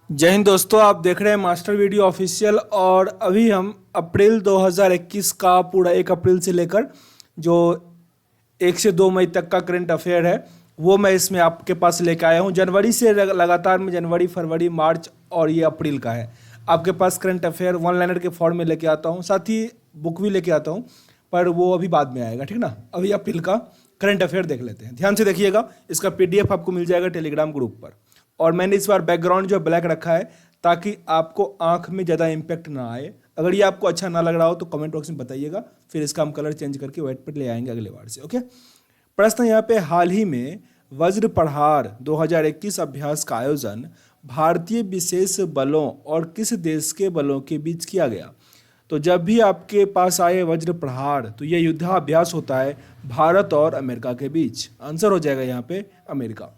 जय हिंद दोस्तों, आप देख रहे हैं मास्टर वीडियो ऑफिशियल। और अभी हम अप्रैल 2021 का पूरा 1 अप्रैल से लेकर जो 1 से 2 मई तक का करंट अफेयर है वो मैं इसमें आपके पास लेकर आया हूँ। जनवरी से लगातार मैं जनवरी, फरवरी, मार्च और ये अप्रैल का है आपके पास करंट अफेयर वन लाइनर के फॉर्म में लेके आता हूँ। साथ ही बुक भी लेके आता हूँ, पर वो अभी बाद में आएगा, ठीक ना। अभी अप्रैल का करंट अफेयर देख लेते हैं, ध्यान से देखिएगा। इसका पीडीएफ आपको मिल जाएगा टेलीग्राम ग्रुप पर। और मैंने इस बार बैकग्राउंड जो ब्लैक रखा है ताकि आपको आंख में ज़्यादा इम्पैक्ट ना आए। अगर ये आपको अच्छा ना लग रहा हो तो कमेंट बॉक्स में बताइएगा, फिर इसका हम कलर चेंज करके व्हाइट पर ले आएंगे अगले बार से। ओके। प्रश्न यहाँ पे, हाल ही में वज्र प्रहार 2021 अभ्यास का आयोजन भारतीय विशेष बलों और किस देश के बलों के बीच किया गया। तो जब भी आपके पास आए वज्र प्रहार तो ये युद्धाभ्यास होता है भारत और अमेरिका के बीच। आंसर हो जाएगा यहाँ पे अमेरिका।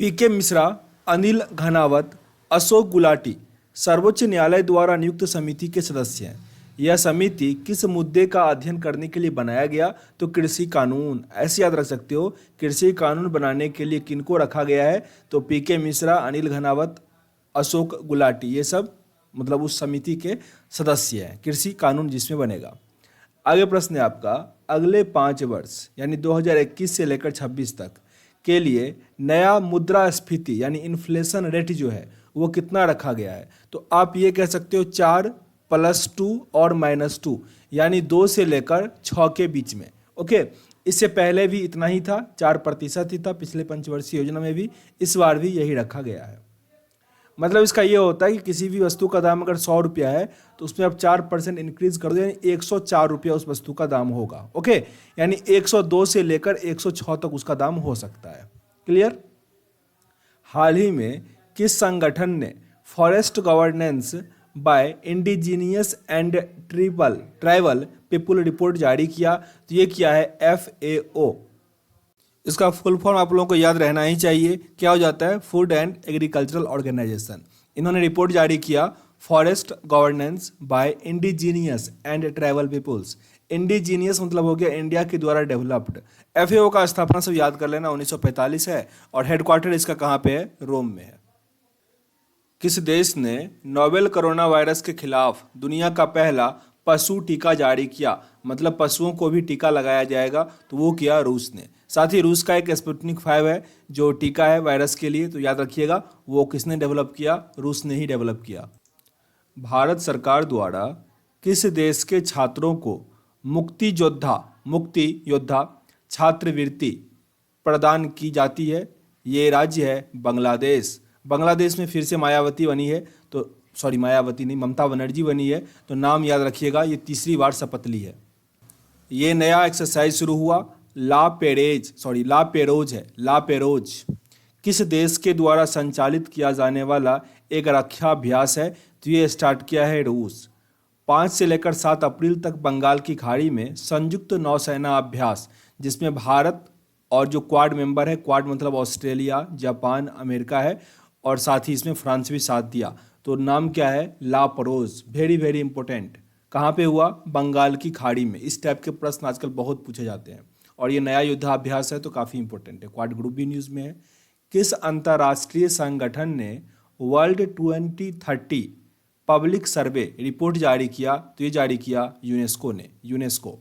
पीके मिश्रा, अनिल घनावत, अशोक गुलाटी सर्वोच्च न्यायालय द्वारा नियुक्त समिति के सदस्य हैं। यह समिति किस मुद्दे का अध्ययन करने के लिए बनाया गया। तो कृषि कानून। ऐसे याद रख सकते हो, कृषि कानून बनाने के लिए किनको रखा गया है। तो पीके मिश्रा, अनिल घनावत, अशोक गुलाटी, ये सब मतलब उस समिति के सदस्य हैं, कृषि कानून जिसमें बनेगा। आगे प्रश्न है आपका, अगले 5 वर्ष यानी 2021 से लेकर 26 तक के लिए नया मुद्रास्फीति यानी इन्फ्लेशन रेट जो है वो कितना रखा गया है। तो आप ये कह सकते हो 4 + 2 और -2 यानी 2 से लेकर 6 के बीच में। ओके। इससे पहले भी इतना ही था, 4% ही था पिछले पंचवर्षीय योजना में भी, इस बार भी यही रखा गया है। मतलब इसका ये होता है कि किसी भी वस्तु का दाम अगर 100 रुपया है तो उसमें आप 4% इंक्रीज कर दो, यानी 104 रुपया उस वस्तु का दाम होगा। ओके। यानी 102 से लेकर 106 तक उसका दाम हो सकता है। क्लियर। हाल ही में किस संगठन ने forest governance by indigenous and tribal people report जारी किया। तो ये क्या है, FAO। इसका फुल फॉर्म आप लोगों को याद रहना ही चाहिए, क्या हो जाता है, फूड एंड एग्रीकल्चरल ऑर्गेनाइजेशन। इन्होंने रिपोर्ट जारी किया forest governance by indigenous and tribal peoples. Indigenous मतलब हो गया इंडिया के द्वारा डेवलप्ड। FAO का स्थापना सब याद कर लेना, 1945 है और हेडक्वार्टर इसका कहाँ पे है, रोम में है। किस देश ने नोवेल कोरोना वायरस के खिलाफ दुनिया का पहला पशु टीका जारी किया। मतलब पशुओं को भी टीका लगाया जाएगा, तो वो किया रूस ने। साथ ही रूस का एक स्पुतनिक 5 है जो टीका है वायरस के लिए, तो याद रखिएगा वो किसने डेवलप किया, रूस ने ही डेवलप किया। भारत सरकार द्वारा किस देश के छात्रों को मुक्ति योद्धा छात्रवृत्ति प्रदान की जाती है। ये राज्य है बांग्लादेश। बांग्लादेश में फिर से मायावती बनी है, तो सॉरी मायावती नहीं, ममता बनर्जी बनी है, तो नाम याद रखिएगा, ये तीसरी बार शपथ ली है। ये नया एक्सरसाइज शुरू हुआ, ला पेरोज किस देश के द्वारा संचालित किया जाने वाला एक रक्षाभ्यास है। तो ये स्टार्ट किया है रूस। 5 से लेकर 7 अप्रैल तक बंगाल की खाड़ी में संयुक्त नौसेना अभ्यास, जिसमें भारत और जो क्वाड मेंबर है, क्वाड मतलब ऑस्ट्रेलिया, जापान, अमेरिका है, और साथ ही इसमें फ्रांस भी साथ दिया। तो नाम क्या है, La Perouse. Very very important. कहाँ पे हुआ, बंगाल की खाड़ी में। इस टाइप के प्रश्न आजकल बहुत पूछे जाते हैं और ये नया युद्धाभ्यास है तो काफ़ी इंपॉर्टेंट है। क्वाड ग्रुप भी न्यूज़ में है। किस अंतर्राष्ट्रीय संगठन ने वर्ल्ड 2030 पब्लिक सर्वे रिपोर्ट जारी किया। तो ये जारी किया यूनेस्को ने। यूनेस्को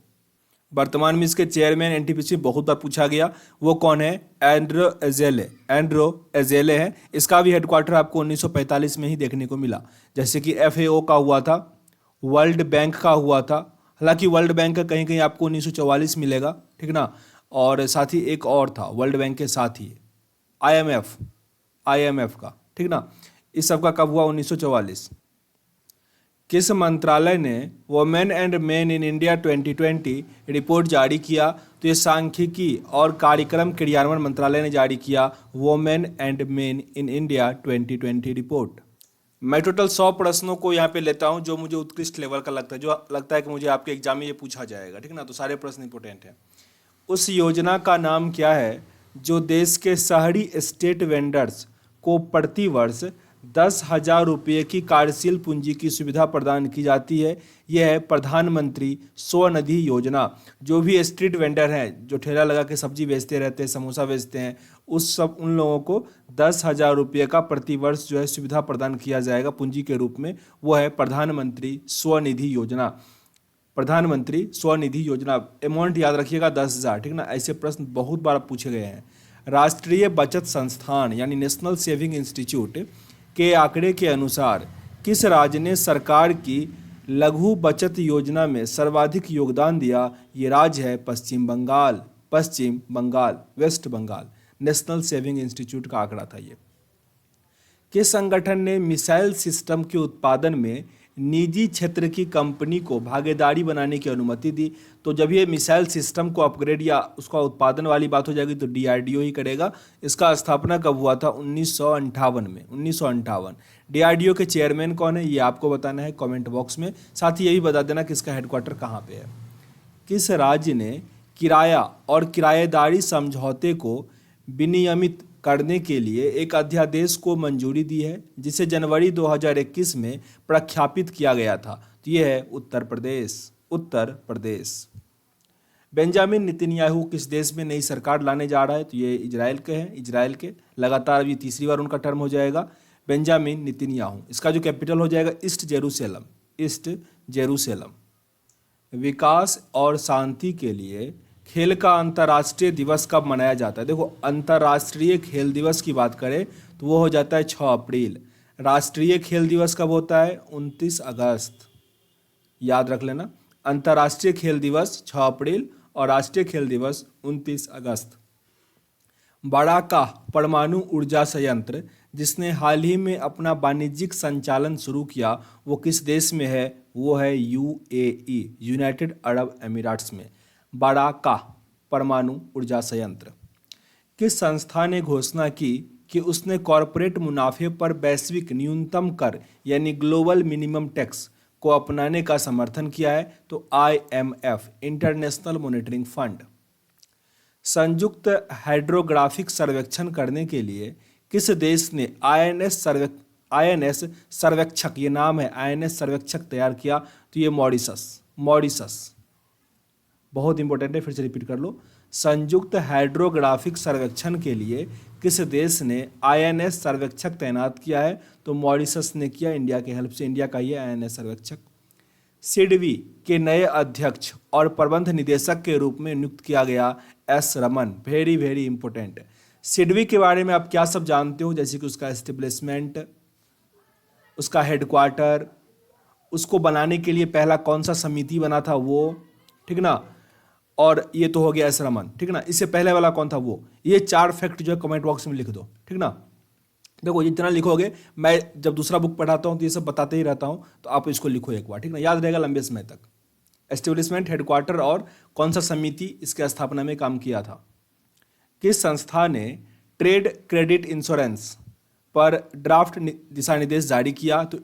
वर्तमान में इसके चेयरमैन, एनटीपीसी बहुत बार पूछा गया, वो कौन है, एंड्रो एजेले है। इसका भी हेडक्वार्टर आपको 1945 में ही देखने को मिला। जैसे कि FAO का हुआ था, वर्ल्ड बैंक का हुआ था, हालांकि वर्ल्ड बैंक का कहीं कहीं आपको 1944 मिलेगा, ठीक ना। और साथ ही एक और था वर्ल्ड बैंक के साथ ही, IMF का, ठीक ना। इस सब का कब हुआ, 1944। किस मंत्रालय ने women and main in India 2020 report जारी किया। तो ये सांख्यिकी और कार्यक्रम क्रियान्वयन मंत्रालय ने जारी किया women and main in India 2020 report. मैं टोटल 100 प्रश्नों को यहाँ पे लेता हूँ जो मुझे उत्कृष्ट लेवल का लगता है, जो लगता है कि मुझे आपके एग्जाम में ये पूछा जाएगा, ठीक ना। तो सारे प्रश्न इंपॉर्टेंट हैं। उस योजना का नाम क्या है जो देश के शहरी स्टेट वेंडर्स को प्रति वर्ष 10,000 रुपये की कार्यशील पूंजी की सुविधा प्रदान की जाती है। यह है प्रधानमंत्री स्वनिधि योजना। जो भी स्ट्रीट वेंडर हैं, जो ठेला लगा के सब्जी बेचते रहते हैं, समोसा बेचते हैं, उन लोगों को 10,000 रुपये का प्रतिवर्ष जो है सुविधा प्रदान किया जाएगा पूंजी के रूप में। वो है प्रधानमंत्री स्वनिधि योजना। प्रधानमंत्री स्वनिधि योजना, अमाउंट याद रखिएगा 10,000, ठीक ना। ऐसे प्रश्न बहुत बार पूछे गए हैं। राष्ट्रीय बचत संस्थान यानी नेशनल सेविंग इंस्टीट्यूट के आंकड़े के अनुसार किस राज्य ने सरकार की लघु बचत योजना में सर्वाधिक योगदान दिया? ये राज्य है Paschim Bengal. Paschim Bengal, west Bengal. National saving institute का आंकड़ा था ये। किस संगठन ने मिसाइल सिस्टम के उत्पादन में निजी क्षेत्र की कंपनी को भागीदारी बनाने की अनुमति दी? तो जब ये मिसाइल सिस्टम को अपग्रेड या उसका उत्पादन वाली बात हो जाएगी तो डीआरडीओ ही करेगा। इसका स्थापना कब हुआ था? 1958 में, 1958। डीआरडीओ के चेयरमैन कौन है, ये आपको बताना है कमेंट बॉक्स में। साथ ही ये भी बता देना कि इसका हेडक्वार्टर कहाँ पे है। किस राज्य ने किराया और किराएदारी समझौते को विनियमित करने के लिए एक अध्यादेश को मंजूरी दी है, जिसे जनवरी 2021 में प्रख्यापित किया गया था? तो ये है उत्तर प्रदेश। उत्तर प्रदेश। बेंजामिन नेतन्याहू किस देश में नई सरकार लाने जा रहा है? तो ये इजराइल के हैं। इजराइल के लगातार ये तीसरी बार उनका टर्म हो जाएगा। Benjamin Netanyahu. इसका जो कैपिटल हो जाएगा ईस्ट जेरूसलम। East Jerusalem. विकास और शांति के लिए खेल का अंतर्राष्ट्रीय दिवस कब मनाया जाता है? देखो, अंतर्राष्ट्रीय खेल दिवस की बात करें तो वो हो जाता है 6 अप्रैल। राष्ट्रीय खेल दिवस कब होता है? 29 अगस्त। याद रख लेना, अंतर्राष्ट्रीय खेल दिवस 6 अप्रैल और राष्ट्रीय खेल दिवस 29 अगस्त। बड़ाका परमाणु ऊर्जा संयंत्र जिसने हाल ही में अपना वाणिज्यिक संचालन शुरू किया, वो किस देश में है? वो है यूएई, यूनाइटेड अरब अमीराट्स में। बड़ाका परमाणु ऊर्जा संयंत्र। किस संस्था ने घोषणा की कि उसने कॉरपोरेट मुनाफे पर वैश्विक न्यूनतम कर यानी ग्लोबल मिनिमम टैक्स को अपनाने का समर्थन किया है? तो IMF, इंटरनेशनल मॉनिटरिंग फंड। संयुक्त हाइड्रोग्राफिक सर्वेक्षण करने के लिए किस देश ने INS सर्वेक्षक, ये नाम है, INS सर्वेक्षक तैयार किया? तो ये मॉरिशस। बहुत इंपॉर्टेंट है, फिर से रिपीट कर लो। संयुक्त हाइड्रोग्राफिक सर्वेक्षण के लिए किस देश ने INS सर्वेक्षक तैनात किया है? तो मॉरिशस ने किया, इंडिया के हेल्प से। इंडिया का ये INS सर्वेक्षक। सिडबी के नए अध्यक्ष और प्रबंध निदेशक के रूप में नियुक्त किया गया S Raman. Very very important. SIDBI के बारे में आप क्या सब जानते हो? जैसे कि उसका एस्टेब्लिशमेंट, उसका हेडक्वार्टर, उसको बनाने के लिए पहला कौन सा समिति बना था वो, ठीक ना। और ये तो हो गया S रमन, ठीक ना। इससे पहले वाला कौन था वो? ये 4 फैक्ट जो है कमेंट बॉक्स में लिख दो, ठीक ना। देखो, जितना लिखोगे, मैं जब दूसरा बुक पढ़ाता हूँ तो ये सब बताते ही रहता हूँ, तो आप इसको लिखो एक बार, ठीक ना। याद रहेगा लंबे समय तक। एस्टेब्लिशमेंट, हेडक्वार्टर और कौन सा समिति इसके स्थापना में काम किया था। किस संस्था ने ट्रेड क्रेडिट इंश्योरेंस पर ड्राफ्ट दिशा निर्देश जारी किया? तो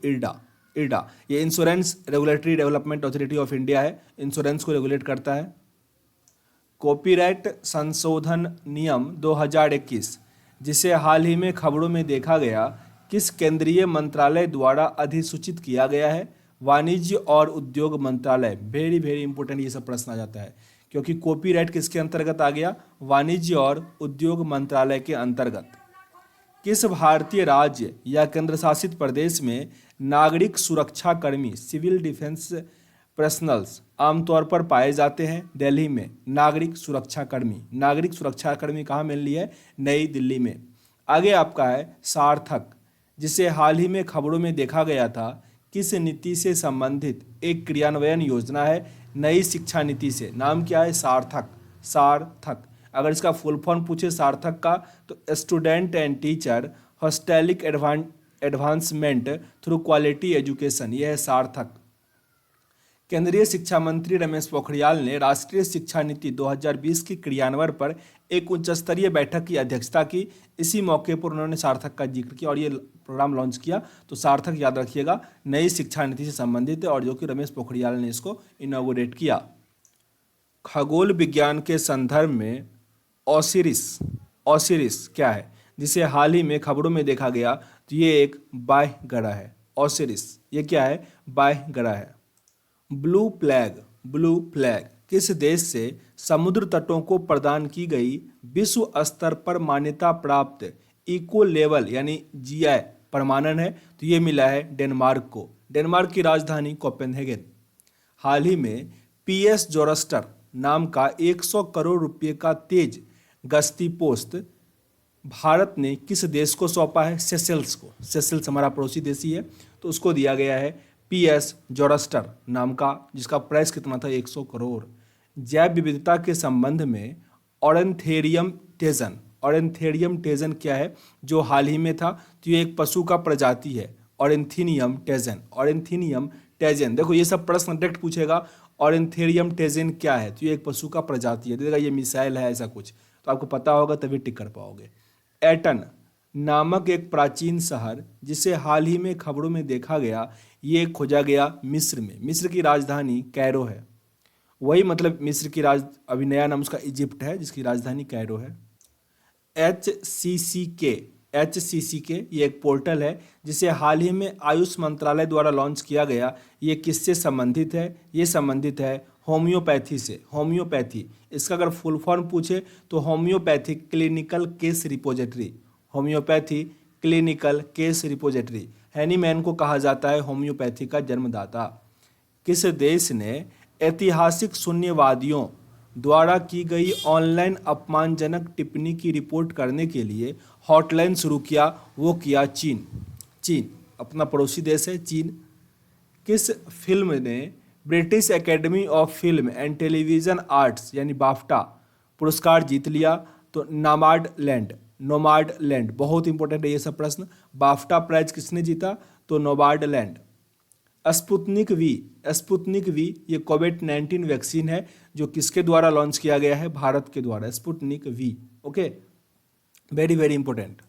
इरडा। ये insurance regulatory development authority of India है, इंश्योरेंस को रेगुलेट करता है। कॉपीराइट संशोधन नियम 2021 जिसे हाल ही में खबरों में देखा गया, किस केंद्रीय मंत्रालय द्वारा अधिसूचित किया गया है? वाणिज्य और उद्योग मंत्रालय। वेरी वेरी इंपॉर्टेंट, ये सब प्रश्न आ जाता है क्योंकि कॉपीराइट किसके अंतर्गत आ गया? वाणिज्य और उद्योग मंत्रालय के अंतर्गत। किस भारतीय राज्य या केंद्र शासित प्रदेश में नागरिक सुरक्षा कर्मी, सिविल डिफेंस पर्सनल्स आमतौर पर पाए जाते हैं? दिल्ली में। नागरिक सुरक्षा कर्मी कहाँ मिल रही है? नई दिल्ली में। आगे आपका है सार्थक, जिसे हाल ही में खबरों में देखा गया था, किस नीति से संबंधित एक क्रियान्वयन योजना है? नई शिक्षा नीति से। नाम क्या है? सार्थक। अगर इसका फुल फॉर्म पूछे सार्थक का तो student and teacher holistic advancement through quality education, यह है सार्थक। केंद्रीय शिक्षा मंत्री रमेश पोखरियाल ने राष्ट्रीय शिक्षा नीति 2020 की क्रियान्वयन पर एक उच्च स्तरीय बैठक की अध्यक्षता की। इसी मौके पर उन्होंने सार्थक का जिक्र किया और ये प्रोग्राम लॉन्च किया। तो सार्थक याद रखिएगा, नई शिक्षा नीति से संबंधित है और जो कि रमेश पोखरियाल ने इसको इनॉग्रेट किया। खगोल विज्ञान के संदर्भ में ओसिरिस क्या है, जिसे हाल ही में खबरों में देखा गया? तो ये एक बाह्य ग्रह है। ओसिरिस ये क्या है? बाह्य ग्रह है। ब्लू फ्लैग किस देश से समुद्र तटों को प्रदान की गई विश्व स्तर पर मान्यता प्राप्त इको लेवल यानी जीआई प्रमाणन है? तो ये मिला है डेनमार्क को। डेनमार्क की राजधानी कोपेनहेगन। हाल ही में पीएस जोरस्टर नाम का 100 करोड़ रुपए का तेज गश्ती पोस्त भारत ने किस देश को सौंपा है? सेशेल्स को। सेशेल्स हमारा पड़ोसी देश ही है, तो उसको दिया गया है पीएस जोरस्टर नाम का, जिसका प्राइस कितना था? 100 करोड़। जैव विविधता के संबंध में ऑरेंथेरियम टेजन क्या है जो हाल ही में था? तो ये एक पशु का प्रजाति है, ऑरेंथीनियम टेजन। देखो ये सब प्रश्न डायरेक्ट पूछेगा, ऑरेंथेरियम टेजन क्या है? तो ये एक पशु का प्रजाति है। देगा ये मिसाइल है ऐसा कुछ, तो आपको पता होगा तभी टिक कर पाओगे। एटन नामक एक प्राचीन शहर जिसे हाल ही में खबरों में देखा गया, ये खोजा गया मिस्र में। मिस्र की राजधानी कैरो है। वही मतलब मिस्र की अभी नया नाम उसका इजिप्ट है, जिसकी राजधानी कैरो है। HCCK ये एक पोर्टल है जिसे हाल ही में आयुष मंत्रालय द्वारा लॉन्च किया गया। ये किससे संबंधित है? ये संबंधित है होम्योपैथी से। होम्योपैथी इसका अगर फुल फॉर्म पूछे तो homeopathic clinical case repository. Homeopathy clinical case repository. Hahnemann को कहा जाता है होम्योपैथी का जन्मदाता। किस देश ने ऐतिहासिक शून्यवादियों द्वारा की गई ऑनलाइन अपमानजनक टिप्पणी की रिपोर्ट करने के लिए हॉटलाइन शुरू किया? वो किया चीन अपना पड़ोसी देश है चीन। किस फिल्म ने British academy of film and television arts यानी बाफ्टा पुरस्कार जीत लिया? तो नोमाडलैंड। बहुत इंपॉर्टेंट है ये सब प्रश्न। बाफ्टा प्राइज किसने जीता? तो नोमाडलैंड। स्पुतनिक वी ये कोविड-19 वैक्सीन है जो किसके द्वारा लॉन्च किया गया है? भारत के द्वारा। Sputnik V. Okay, very very important.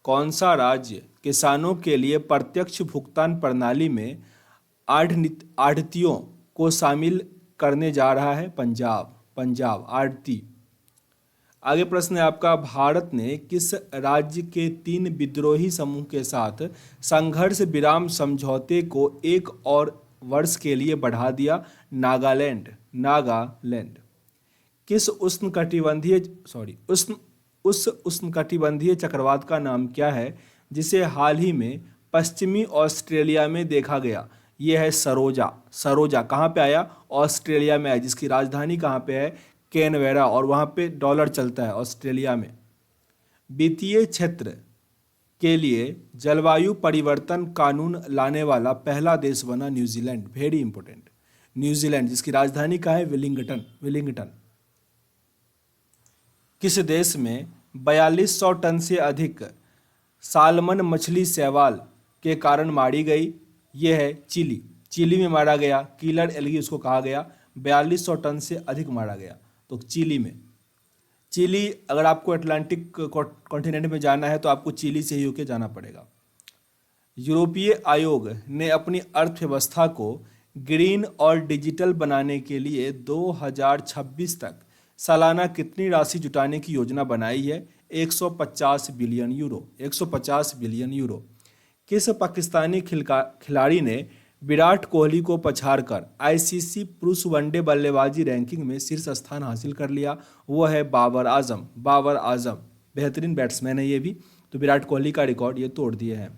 कौन सा राज्य किसानों के लिए प्रत्यक्ष भुगतान प्रणाली में आढ़तियों को शामिल करने जा रहा है? पंजाब आढ़ती। आगे प्रश्न है आपका, भारत ने किस राज्य के 3 विद्रोही समूह के साथ संघर्ष विराम समझौते को 1 और वर्ष के लिए बढ़ा दिया? नागालैंड। किस उष्णकटिबंधीय चक्रवात का नाम क्या है जिसे हाल ही में पश्चिमी ऑस्ट्रेलिया में देखा गया? यह है सरोजा। कहाँ पे आया? ऑस्ट्रेलिया में आया, जिसकी राजधानी कहाँ पे है? कैनवेरा, और वहाँ पे डॉलर चलता है ऑस्ट्रेलिया में। वित्तीय क्षेत्र के लिए जलवायु परिवर्तन कानून लाने वाला पहला देश बना न्यूजीलैंड। वेरी इंपॉर्टेंट, न्यूजीलैंड, जिसकी राजधानी कहाँ है? विलिंगटन। किस देश में 4200 टन से अधिक सालमन मछली शैवाल के कारण मारी गई? यह है चिली में मारा गया। किलर एलगी उसको कहा गया। 4200 टन से अधिक मारा गया तो चिली में। चिली, अगर आपको अटलांटिक कॉन्टिनेंट में जाना है तो आपको चिली से ही होके जाना पड़ेगा। यूरोपीय आयोग ने अपनी अर्थव्यवस्था को ग्रीन और डिजिटल बनाने के लिए 2026 तक सालाना कितनी राशि जुटाने की योजना बनाई है? 150 बिलियन यूरो। किस पाकिस्तानी खिलाड़ी ने विराट कोहली को पछाड़कर आईसीसी पुरुष वनडे बल्लेबाजी रैंकिंग में शीर्ष स्थान हासिल कर लिया? वो है बाबर आजम। बेहतरीन बैट्समैन है ये भी, तो विराट कोहली का रिकॉर्ड ये तोड़ दिए हैं।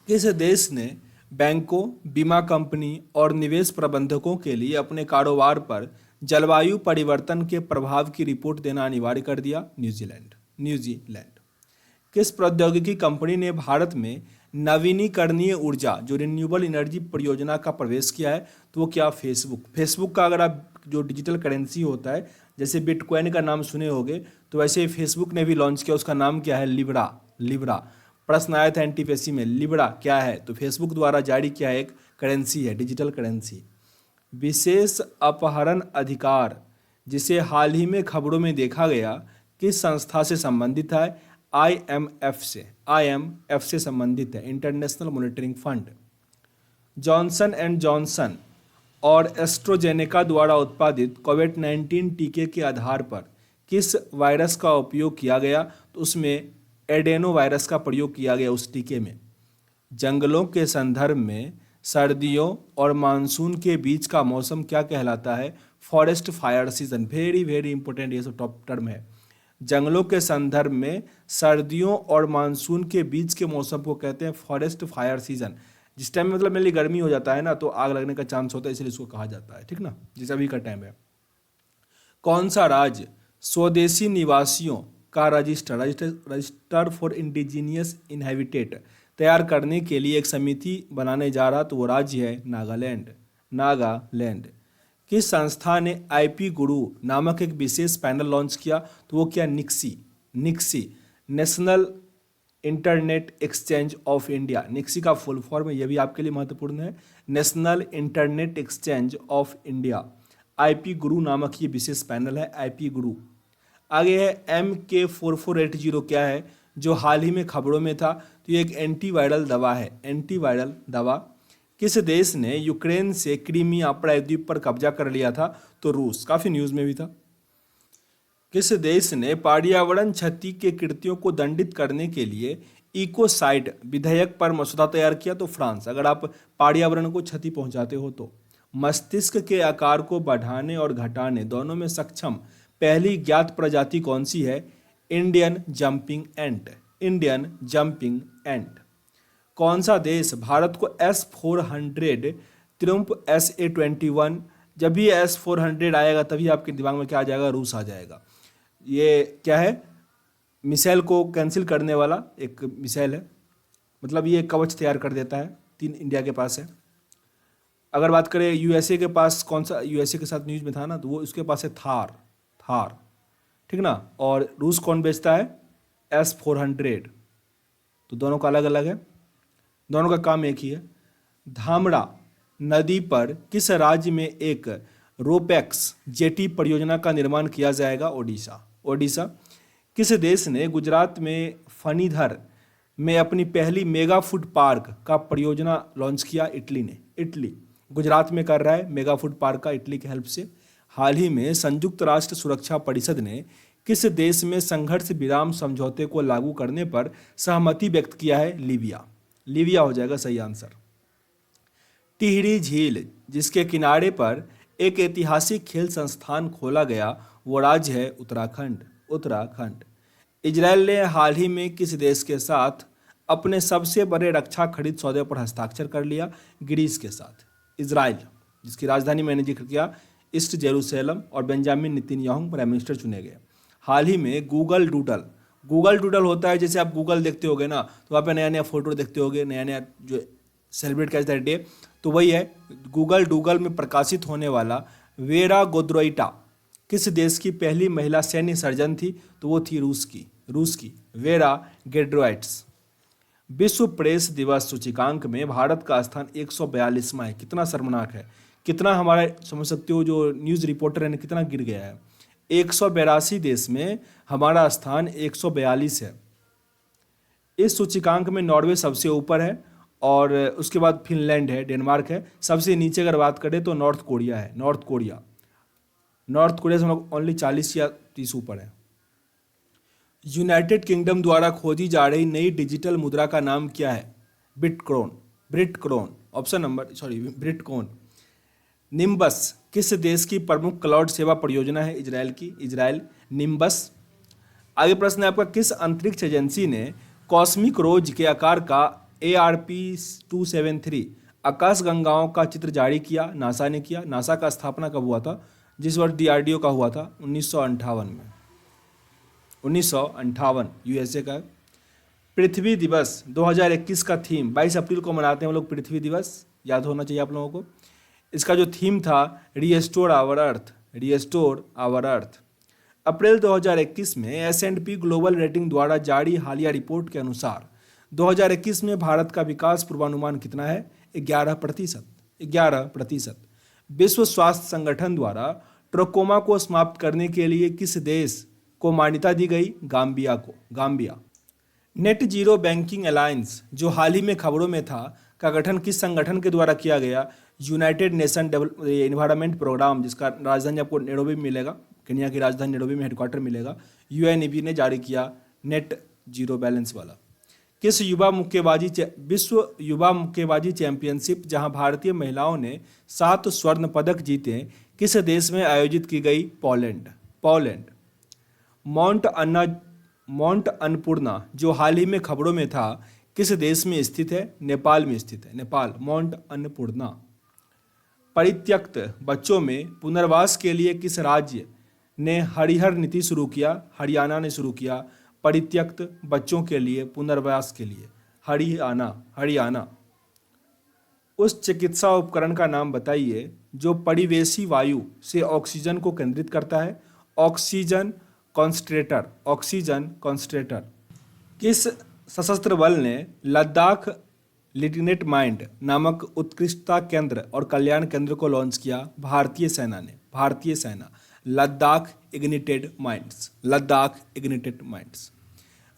किस देश ने बैंकों, बीमा कंपनी और निवेश प्रबंधकों के लिए अपने कारोबार पर जलवायु परिवर्तन के प्रभाव की रिपोर्ट देना अनिवार्य कर दिया? न्यूजीलैंड। किस प्रौद्योगिकी कंपनी ने भारत में नवीनीकरणीय ऊर्जा जो रिन्यूएबल एनर्जी परियोजना का प्रवेश किया है? तो वो क्या? फेसबुक का अगर आप जो डिजिटल करेंसी होता है, जैसे बिटकॉइन का नाम सुने होंगे, तो वैसे ही फेसबुक ने भी लॉन्च किया। उसका नाम क्या है? लिब्रा। प्रश्न आया था एनटीपीएससी में, लिब्रा क्या है? तो फेसबुक द्वारा जारी किया एक करेंसी है, डिजिटल करेंसी। विशेष अपहरण अधिकार जिसे हाल ही में खबरों में देखा गया किस संस्था से संबंधित है? IMF से संबंधित है, international monitoring fund. Johnson and Johnson और एस्ट्रोजेनेका द्वारा उत्पादित कोविड-19 टीके के आधार पर किस वायरस का उपयोग किया गया? तो उसमें एडेनो वायरस का प्रयोग किया गया उस टीके में। जंगलों के संदर्भ में सर्दियों और मानसून के बीच का मौसम क्या कहलाता है? Forest fire season. Very very important, ये सब टॉप टर्म है। जंगलों के संदर्भ में सर्दियों और मानसून के बीच के मौसम को कहते हैं फॉरेस्ट फायर सीजन। जिस टाइम में मतलब मेनली गर्मी हो जाता है ना, तो आग लगने का चांस होता है, इसलिए इसको कहा जाता है, ठीक ना, जैसे अभी का टाइम है। कौन सा राज्य स्वदेशी निवासियों का रजिस्टर फॉर इंडिजीनियस इनहेबिटेट तैयार करने के लिए एक समिति बनाने जा रहा, तो वो राज्य है नागालैंड। नागालैंड। किस संस्था ने आईपी गुरु नामक एक विशेष पैनल लॉन्च किया, तो वो क्या? NIXI. NIXI national internet exchange of India. NIXI का फुल फॉर्म है, ये भी आपके लिए महत्वपूर्ण है, national internet exchange of India. IP गुरु नामक ये विशेष पैनल है, आईपी गुरु। आगे है MK4480 क्या है, जो हाल ही में खबरों में था, तो ये एक एंटीवायरल दवा है। एंटीवायरल दवा। किस देश ने यूक्रेन से क्रीमिया प्रायद्वीप पर कब्जा कर लिया था, तो रूस। काफी न्यूज में भी था। किस देश ने पर्यावरण क्षति के कृत्यों को दंडित करने के लिए इकोसाइड विधेयक पर मसौदा तैयार किया, तो फ्रांस। अगर आप पर्यावरण को क्षति पहुंचाते हो तो। मस्तिष्क के आकार को बढ़ाने और घटाने दोनों में सक्षम पहली ज्ञात प्रजाति कौन सी है? इंडियन जंपिंग एंट। इंडियन जंपिंग एंट। कौन सा देश भारत को S-400 त्रिम्फ SA-21, जब भी S-400 आएगा तभी आपके दिमाग में क्या आ जाएगा? रूस आ जाएगा। ये क्या है? मिसाइल को कैंसिल करने वाला एक मिसाइल है, मतलब ये कवच तैयार कर देता है। 3 इंडिया के पास है। अगर बात करें USA के पास, कौन सा USA के साथ न्यूज में था ना, तो वो उसके पास है थार। थार, ठीक ना। और रूस कौन बेचता है? S-400। तो दोनों का अलग अलग है, दोनों का काम एक ही है। धामड़ा नदी पर किस राज्य में एक रोपैक्स जेटी परियोजना का निर्माण किया जाएगा? ओडिशा। ओडिशा। किस देश ने गुजरात में फनीधर में अपनी पहली मेगा फूड पार्क का परियोजना लॉन्च किया? इटली ने। इटली गुजरात में कर रहा है मेगा फूड पार्क का, इटली की हेल्प से। हाल ही में संयुक्त राष्ट्र सुरक्षा परिषद ने किस देश में संघर्ष विराम समझौते को लागू करने पर सहमति व्यक्त किया है? लीबिया। लीबिया हो जाएगा सही आंसर। टिहरी झील जिसके किनारे पर एक ऐतिहासिक खेल संस्थान खोला गया, वो राज्य है उत्तराखंड। उत्तराखंड। इजराइल ने हाल ही में किस देश के साथ अपने सबसे बड़े रक्षा खरीद सौदे पर हस्ताक्षर कर लिया? ग्रीस के साथ। इजराइल जिसकी राजधानी मैंने जिक्र किया ईस्ट जेरूसलम, और बेंजामिन नेतन्याहू प्राइम मिनिस्टर चुने गए। हाल ही में गूगल डूडल। गूगल डूडल होता है, जैसे आप गूगल देखते होगे ना, तो वहाँ पे नया नया फोटो देखते होगे, नया नया जो सेलिब्रेट किया जाता है डे, तो वही है गूगल डूडल में प्रकाशित होने वाला। वेरा गोद्रोइटा किस देश की पहली महिला सैन्य सर्जन थी? तो वो थी रूस की। रूस की वेरा गेड्रोइट्स। विश्व प्रेस दिवस सूचकांक में भारत का स्थान 142वां है। कितना शर्मनाक है, कितना हमारा समझ सकते हो जो न्यूज़ रिपोर्टर है कितना गिर गया है। 182 देश में हमारा स्थान 142 है। इस सूचकांक में नॉर्वे सबसे ऊपर है, और उसके बाद फिनलैंड है, डेनमार्क है। सबसे नीचे अगर बात करें तो नॉर्थ कोरिया है। North Korea. नॉर्थ कोरिया से हम लोग ओनली 40 या 30 ऊपर है। यूनाइटेड किंगडम द्वारा खोजी जा रही नई डिजिटल मुद्रा का नाम क्या है? Bitcoin. Britcoin. Option number Britcoin. Nimbus किस देश की प्रमुख क्लाउड सेवा परियोजना है? इजराइल की। इजराइल। निम्बस। आगे प्रश्न है आपका, किस अंतरिक्ष एजेंसी ने कॉस्मिक रोज के आकार का ARP-273 आकाशगंगाओं का चित्र जारी किया? नासा ने किया। नासा का स्थापना कब हुआ था? जिस वर्ष DRDO का हुआ था 1958 में। 1958 USA का। पृथ्वी दिवस 2021 का थीम 22 अप्रैल को मनाते हैं हम लोग पृथ्वी दिवस, याद होना चाहिए आप लोगों को। इसका जो थीम था restore our earth. Restore our earth. April 2021 में S&P ग्लोबल रेटिंग द्वारा जारी हालिया रिपोर्ट के अनुसार 2021 में भारत का विकास पूर्वानुमान कितना है? 11%। 11%। विश्व स्वास्थ्य संगठन द्वारा ट्रोकोमा को समाप्त करने के लिए किस देश को मान्यता दी गई? गाम्बिया को। Gambia. Net zero banking alliance जो हाल ही में खबरों में था, का गठन किस संगठन के द्वारा किया गया? यूनाइटेड नेशन एनवायरनमेंट प्रोग्राम, जिसका राजधानी आपको नैरोबी में मिलेगा, केन्या की राजधानी नैरोबी में हेडक्वार्टर मिलेगा। UNEP ने जारी किया नेट जीरो बैलेंस वाला। किस विश्व युवा मुक्केबाजी चैंपियनशिप जहां भारतीय महिलाओं ने 7 स्वर्ण पदक जीते, किस देश में आयोजित की गई? पोलैंड। माउंट अन्नपूर्णा जो हाल ही में खबरों में था, किस देश में स्थित है? नेपाल में स्थित है। नेपाल, माउंट अन्नपूर्णा। परित्यक्त बच्चों में पुनर्वास के लिए किस राज्य ने हरिहर नीति शुरू किया? हरियाणा ने शुरू किया परित्यक्त बच्चों के लिए पुनर्वास के लिए। हरियाणा। उस चिकित्सा उपकरण का नाम बताइए जो परिवेशी वायु से ऑक्सीजन को केंद्रित करता है। Oxygen concentrator. किस सशस्त्र बल ने लद्दाख लिटिनेट माइंड नामक उत्कृष्टता केंद्र और कल्याण केंद्र को लॉन्च किया? भारतीय सेना। Ladakh ignited minds.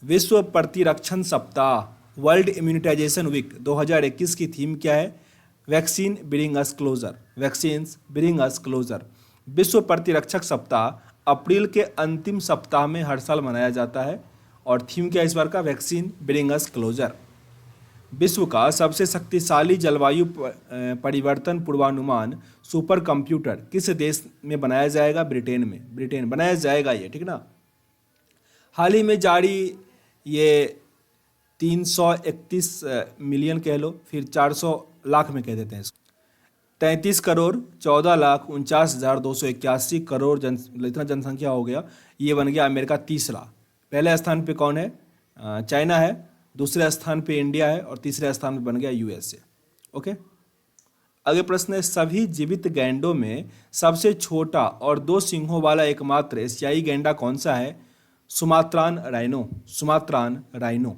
विश्व प्रतिरक्षण सप्ताह वर्ल्ड इम्यूनिटाइजेशन वीक 2021 की थीम क्या है? Vaccine bring us closure. विश्व प्रतिरक्षक सप्ताह अप्रैल के अंतिम सप्ताह में हर साल मनाया जाता है और थीम क्या है इस बार का? Vaccine bring us closure. विश्व का सबसे शक्तिशाली जलवायु परिवर्तन पूर्वानुमान सुपर कंप्यूटर किस देश में बनाया जाएगा? ब्रिटेन बनाया जाएगा ये, ठीक ना। हाल ही में जारी ये 331 मिलियन कह लो, फिर 400 लाख में कह देते हैं इसको, 33,14,49,281 करोड़ इतना जनसंख्या हो गया। ये बन गया अमेरिका तीसरा। पहले स्थान पे कौन है? चाइना है, दूसरे स्थान पे इंडिया है और तीसरे स्थान पे बन गया यूएसए। ओके, अगले प्रश्न है, सभी जीवित गैंडों में सबसे छोटा और 2 सिंहों वाला एकमात्र एशियाई गैंडा कौन सा है? Sumatran rhino.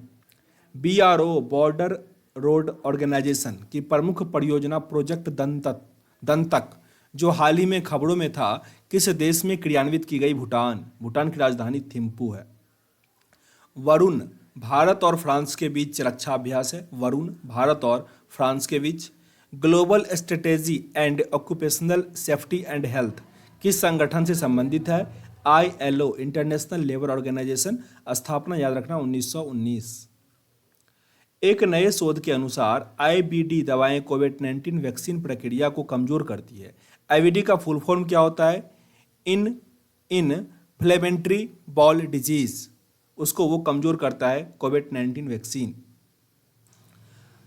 BRO border road organisation की प्रमुख परियोजना प्रोजेक्ट दंतक जो हाल ही में खबरों में था, किस देश में क्रियान्वित की गई? भूटान की राजधानी थिम्पू है। वरुण भारत और फ्रांस के बीच रक्षा अभ्यास है। Global strategy and occupational safety and health किस संगठन से संबंधित है? ILO international labour organization. स्थापना याद रखना 1919। एक नए शोध के अनुसार IBD दवाएं कोविड-19 वैक्सीन प्रक्रिया को कमजोर करती है। IBD का फुल फॉर्म क्या होता है? इन्फ्लेमेटरी बॉल डिजीज, उसको वो कमजोर करता है कोविड-19 वैक्सीन।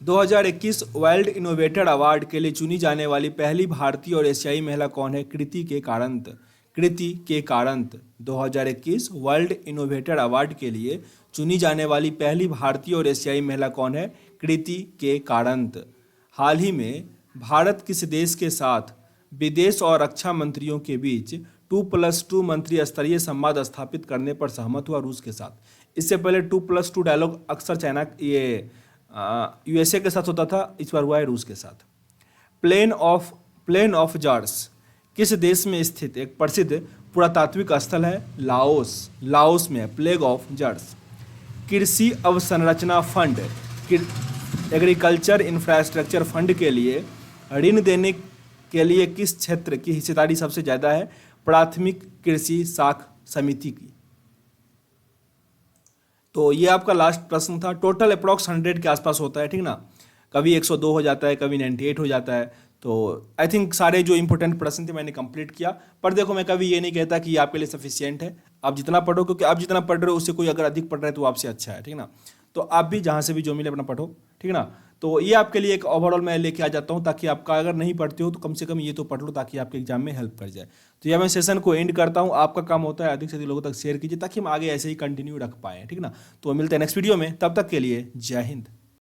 2021 वर्ल्ड इनोवेटर अवार्ड के लिए चुनी जाने वाली पहली भारतीय और एशियाई महिला कौन है? कृति के कारंत। 2021 वर्ल्ड इनोवेटर अवार्ड के लिए चुनी जाने वाली पहली भारतीय और एशियाई महिला कौन है? कृति के कारंत। हाल ही में भारत किस देश के साथ विदेश और रक्षा मंत्रियों के बीच 2+2 मंत्री स्तरीय संवाद स्थापित करने पर सहमत हुआ? रूस के साथ। इससे पहले 2+2 डायलॉग अक्सर चाइना USA के साथ होता था, इस बार हुआ है रूस के साथ। प्लेन ऑफ जार्स किस देश में स्थित एक प्रसिद्ध पुरातात्विक स्थल है? लाओस में प्लेग ऑफ जार्स। कृषि अवसंरचना फंड एग्रीकल्चर इंफ्रास्ट्रक्चर फंड के लिए ऋण देने के लिए किस क्षेत्र की हिस्सेदारी सबसे ज्यादा है? प्राथमिक कृषि साख समिति की। तो ये आपका लास्ट प्रश्न था। टोटल अप्रॉक्स 100 के आसपास होता है, ठीक ना। कभी 102 हो जाता है, कभी 98 हो जाता है। तो आई थिंक सारे जो इंपॉर्टेंट प्रश्न थे मैंने कंप्लीट किया। पर देखो, मैं कभी ये नहीं कहता कि आपके लिए सफिशिएंट है। आप जितना पढ़ो, क्योंकि आप जितना पढ़ रहे हो उससे कोई अगर अधिक पढ़ रहा है तो आपसे अच्छा है, ठीक ना। तो आप भी जहाँ से भी जो मिले अपना पढ़ो, ठीक ना। तो ये आपके लिए एक ओवरऑल मैं लेके आ जाता हूँ, ताकि आपका अगर नहीं पढ़ते हो तो कम से कम ये तो पढ़ लो, ताकि आपके एग्जाम में हेल्प कर जाए। तो यह मैं सेशन को एंड करता हूँ। आपका काम होता है अधिक से अधिक लोगों तक शेयर कीजिए, ताकि हम आगे ऐसे ही कंटिन्यू रख पाएँ, ठीक ना। तो मिलते हैं नेक्स्ट वीडियो में, तब तक के लिए जय हिंद।